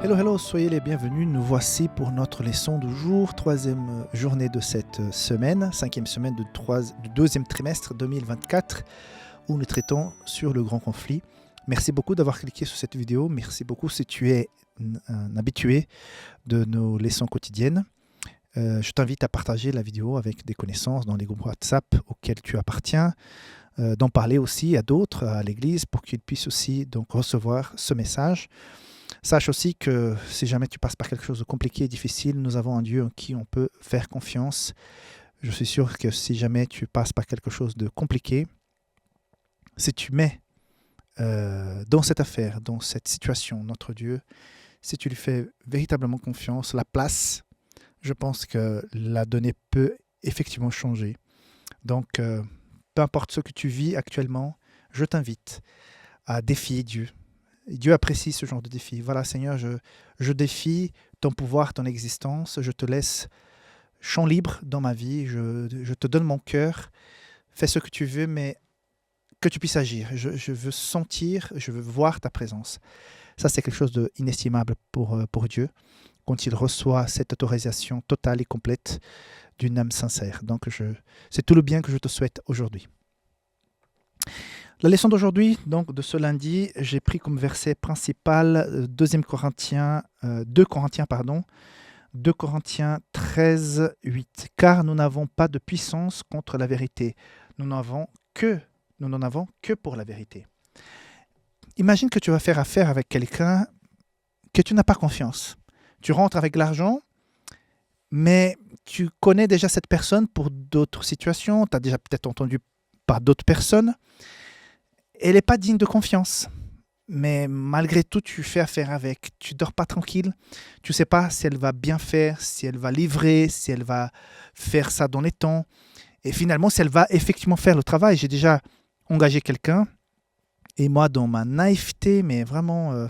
Hello, hello, soyez les bienvenus. Nous voici pour notre leçon du jour, troisième journée de cette semaine, cinquième semaine du deuxième trimestre 2024, où nous traitons sur le grand conflit. Merci beaucoup d'avoir cliqué sur cette vidéo. Merci beaucoup si tu es un habitué de nos leçons quotidiennes. Je t'invite à partager la vidéo avec des connaissances dans les groupes WhatsApp auxquels tu appartiens, d'en parler aussi à d'autres, à l'église, pour qu'ils puissent aussi donc recevoir ce message. Sache aussi que si jamais tu passes par quelque chose de compliqué et difficile, nous avons un Dieu en qui on peut faire confiance. Je suis sûr que si jamais tu passes par quelque chose de compliqué, si tu mets dans cette affaire, dans cette situation, notre Dieu, si tu lui fais véritablement confiance, la place, je pense que la donnée peut effectivement changer. Donc, peu importe ce que tu vis actuellement, je t'invite à défier Dieu. Dieu apprécie ce genre de défi. Voilà, Seigneur, je défie ton pouvoir, ton existence. Je te laisse champ libre dans ma vie. Je te donne mon cœur. Fais ce que tu veux, mais que tu puisses agir. Je veux sentir, je veux voir ta présence. Ça, c'est quelque chose d'inestimable pour Dieu, quand il reçoit cette autorisation totale et complète d'une âme sincère. Donc, c'est tout le bien que je te souhaite aujourd'hui. La leçon d'aujourd'hui, donc de ce lundi, j'ai pris comme verset principal 2 Corinthiens 13, 8. Car nous n'avons pas de puissance contre la vérité. Nous n'en avons que pour la vérité. Imagine que tu vas faire affaire avec quelqu'un que tu n'as pas confiance. Tu rentres avec l'argent, mais tu connais déjà cette personne pour d'autres situations. Tu as déjà peut-être entendu par d'autres personnes. Elle n'est pas digne de confiance, mais malgré tout, tu fais affaire avec. Tu ne dors pas tranquille. Tu ne sais pas si elle va bien faire, si elle va livrer, si elle va faire ça dans les temps. Et finalement, si elle va effectivement faire le travail. J'ai déjà engagé quelqu'un et moi, dans ma naïveté, mais vraiment,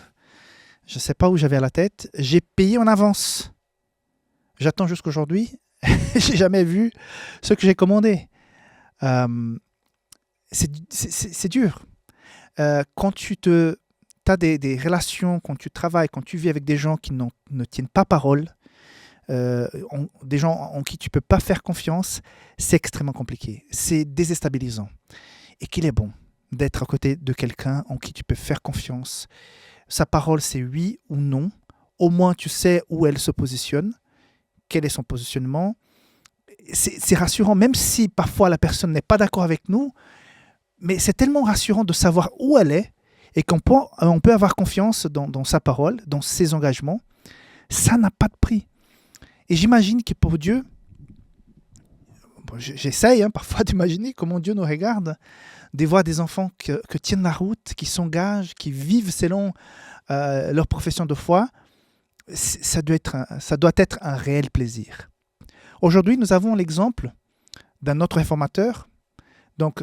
je ne sais pas où j'avais la tête, j'ai payé en avance. J'attends jusqu'aujourd'hui. Je n'ai jamais vu ce que j'ai commandé. C'est dur. Quand tu as des relations, quand tu travailles, quand tu vis avec des gens qui ne tiennent pas parole, des gens en qui tu ne peux pas faire confiance, c'est extrêmement compliqué. C'est déstabilisant. Et qu'il est bon d'être à côté de quelqu'un en qui tu peux faire confiance. Sa parole, c'est oui ou non. Au moins, tu sais où elle se positionne, quel est son positionnement. C'est rassurant, même si parfois la personne n'est pas d'accord avec nous. Mais c'est tellement rassurant de savoir où elle est et qu'on peut avoir confiance dans sa parole, dans ses engagements. Ça n'a pas de prix. Et j'imagine que pour Dieu, j'essaye parfois d'imaginer comment Dieu nous regarde, de voir des enfants que tiennent la route, qui s'engagent, qui vivent selon leur profession de foi. Ça doit être un réel plaisir. Aujourd'hui, nous avons l'exemple d'un autre réformateur. Donc,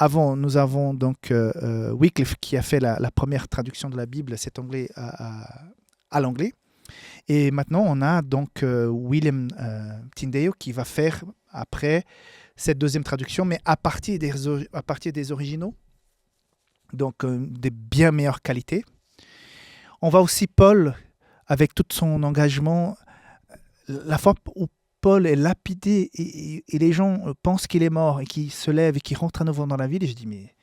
avant, nous avons donc Wycliffe qui a fait la première traduction de la Bible, cet anglais à l'anglais. Et maintenant, on a donc William Tyndale qui va faire après cette deuxième traduction, mais à partir des originaux, donc des bien meilleures qualités. On voit aussi Paul avec tout son engagement, la fois où Paul est lapidé et les gens pensent qu'il est mort et qu'il se lève et qu'il rentre à nouveau dans la ville. Et je dis, mais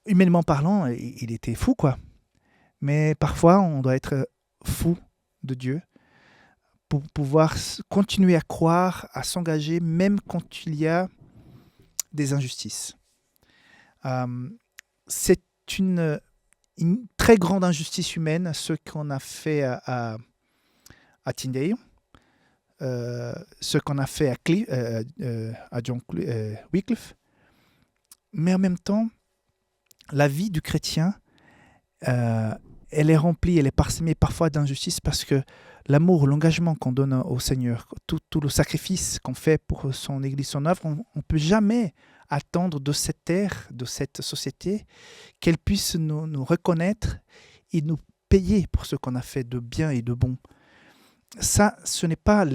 humainement parlant, il était fou, quoi. Mais parfois, on doit être fou de Dieu pour pouvoir continuer à croire, à s'engager, même quand il y a des injustices. C'est une très grande injustice humaine, ce qu'on a fait à Tyndale. Ce qu'on a fait à John Wycliffe. Mais en même temps, la vie du chrétien, elle est remplie, elle est parsemée parfois d'injustice parce que l'amour, l'engagement qu'on donne au Seigneur, tout le sacrifice qu'on fait pour son Église, son œuvre, on ne peut jamais attendre de cette terre, de cette société, qu'elle puisse nous reconnaître et nous payer pour ce qu'on a fait de bien et de bon. Ça, ce n'est pas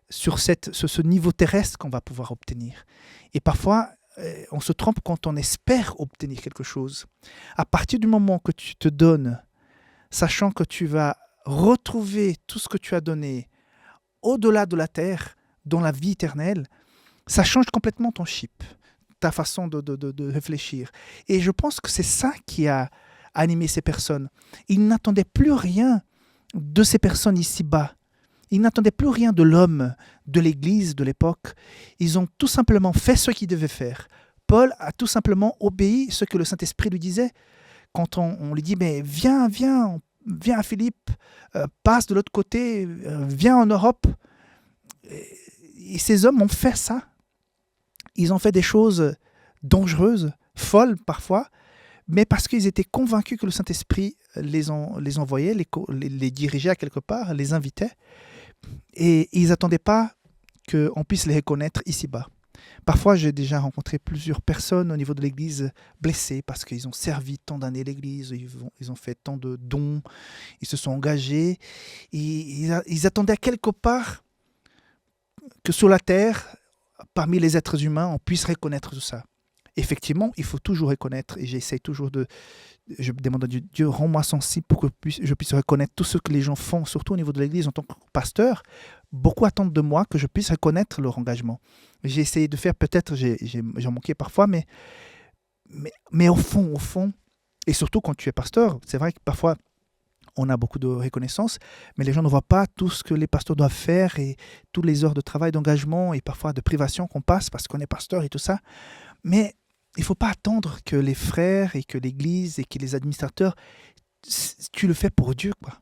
sur ce niveau terrestre qu'on va pouvoir obtenir. Et parfois, on se trompe quand on espère obtenir quelque chose. À partir du moment que tu te donnes sachant que tu vas retrouver tout ce que tu as donné au-delà de la terre, dans la vie éternelle, ça change complètement ton chip, ta façon de réfléchir. Et je pense que c'est ça qui a animé ces personnes. Ils n'attendaient plus rien de ces personnes ici-bas. Ils n'attendaient plus rien de l'homme, de l'Église de l'époque. Ils ont tout simplement fait ce qu'ils devaient faire. Paul a tout simplement obéi ce que le Saint-Esprit lui disait. Quand on lui dit, mais viens à Philippe, passe de l'autre côté, viens en Europe. Et ces hommes ont fait ça. Ils ont fait des choses dangereuses, folles parfois, mais parce qu'ils étaient convaincus que le Saint-Esprit les envoyait, les dirigeait à quelque part, les invitait. Et ils n'attendaient pas qu'on puisse les reconnaître ici-bas. Parfois, j'ai déjà rencontré plusieurs personnes au niveau de l'Église blessées parce qu'ils ont servi tant d'années l'Église, ils ont fait tant de dons, ils se sont engagés. Ils attendaient quelque part que sur la terre, parmi les êtres humains, on puisse reconnaître tout ça. Effectivement, il faut toujours reconnaître, et j'essaie toujours je demande à Dieu, Dieu, rends-moi sensible pour que je puisse reconnaître tout ce que les gens font, surtout au niveau de l'Église en tant que pasteur. Beaucoup attendent de moi que je puisse reconnaître leur engagement. J'ai essayé de faire, peut-être, j'ai manqué parfois, mais au fond, et surtout quand tu es pasteur, c'est vrai que parfois, on a beaucoup de reconnaissance, mais les gens ne voient pas tout ce que les pasteurs doivent faire et toutes les heures de travail, d'engagement et parfois de privation qu'on passe parce qu'on est pasteur et tout ça. Mais il ne faut pas attendre que les frères et que l'Église et que les administrateurs, tu le fais pour Dieu, quoi.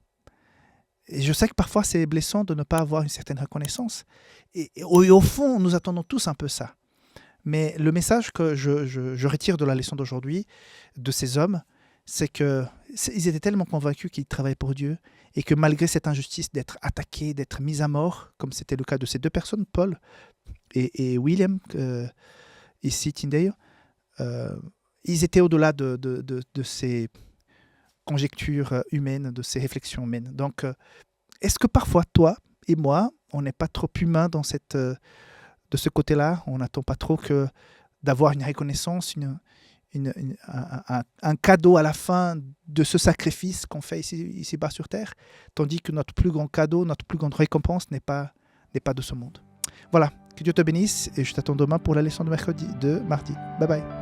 Et je sais que parfois c'est blessant de ne pas avoir une certaine reconnaissance. Et au fond, nous attendons tous un peu ça. Mais le message que je retire de la leçon d'aujourd'hui, de ces hommes, c'est qu'ils étaient tellement convaincus qu'ils travaillaient pour Dieu et que malgré cette injustice d'être attaqués, d'être mis à mort, comme c'était le cas de ces deux personnes, Paul et William, ici Tyndale, ils étaient au-delà de ces conjectures humaines, de ces réflexions humaines. Donc, est-ce que parfois, toi et moi, on n'est pas trop humains de ce côté-là? On n'attend pas trop d'avoir une reconnaissance, un cadeau à la fin de ce sacrifice qu'on fait ici-bas sur Terre, tandis que notre plus grand cadeau, notre plus grande récompense n'est pas de ce monde. Voilà, que Dieu te bénisse et je t'attends demain pour la leçon de mardi. Bye bye.